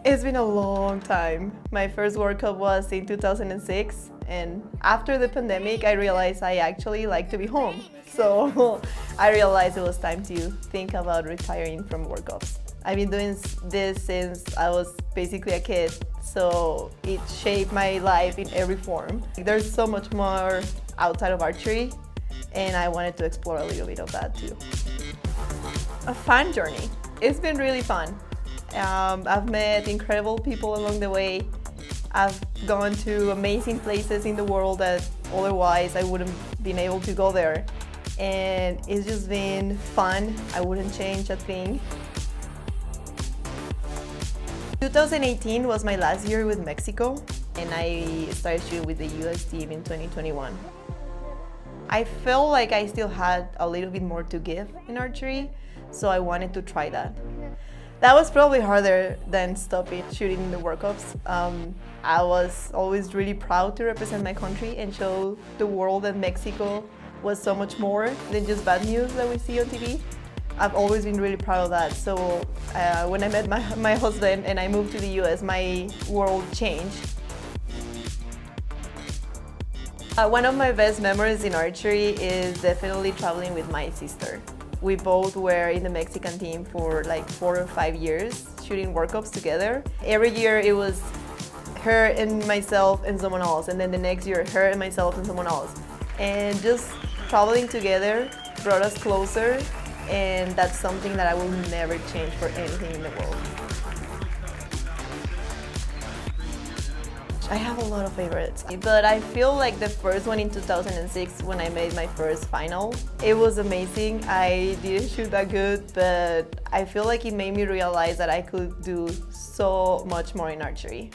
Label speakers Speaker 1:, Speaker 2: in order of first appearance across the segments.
Speaker 1: It's been a long time. My first World Cup was in 2006, and after the pandemic, I realized I actually like to be home. So I realized it was time to think about retiring from World Cups. I've been doing this since I was basically a kid, so it shaped my life in every form. There's so much more outside of archery, and I wanted to explore a little bit of that too. A fun journey. It's been really fun. I've met incredible people along the way. I've gone to amazing places in the world that otherwise I wouldn't been able to go there. And it's just been fun. I wouldn't change a thing. 2018 was my last year with Mexico, and I started shooting with the US team in 2021. I felt like I still had a little bit more to give in archery, so I wanted to try that. That was probably harder than stopping shooting in the World Cups. I was always really proud to represent my country and show the world that Mexico was so much more than just bad news that we see on TV. I've always been really proud of that. So when I met my husband and I moved to the US, my world changed. One of my best memories in archery is definitely traveling with my sister. We both were in the Mexican team for like 4 or 5 years, shooting World Cups together. Every year it was her and myself and someone else, and then the next year her and myself and someone else. And just traveling together brought us closer, and that's something that I will never change for anything in the world. I have a lot of favorites, but I feel like the first one in 2006 when I made my first final, it was amazing. I didn't shoot that good, but I feel like it made me realize that I could do so much more in archery.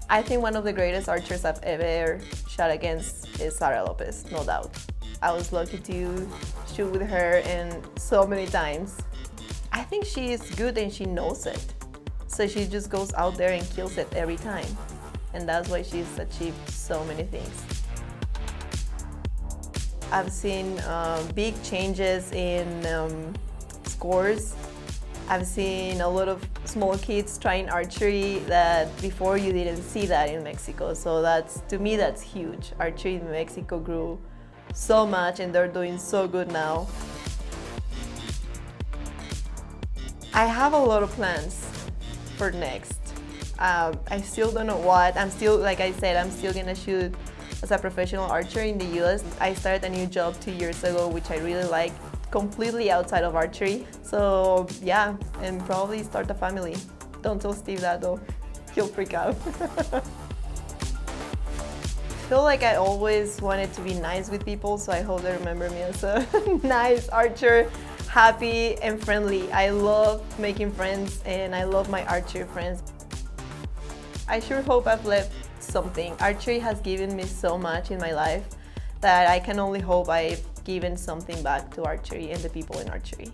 Speaker 1: I think one of the greatest archers I've ever shot against is Lopez, no doubt. I was lucky to shoot with her and so many times. I think she is good and she knows it. So she just goes out there and kills it every time. And that's why she's achieved so many things. I've seen big changes in scores. I've seen a lot of small kids trying archery that before you didn't see that in Mexico. So to me, that's huge. Archery in Mexico grew so much and they're doing so good now. I have a lot of plans for next. I still don't know what. I'm still, like I said, I'm still gonna shoot as a professional archer in the US. I started a new job 2 years ago, which I really like, completely outside of archery. So yeah, and probably start a family. Don't tell Steve that though, he'll freak out. I feel like I always wanted to be nice with people, so I hope they remember me as a nice archer, happy and friendly. I love making friends and I love my archery friends. I sure hope I've left something. Archery has given me so much in my life that I can only hope I've given something back to archery and the people in archery.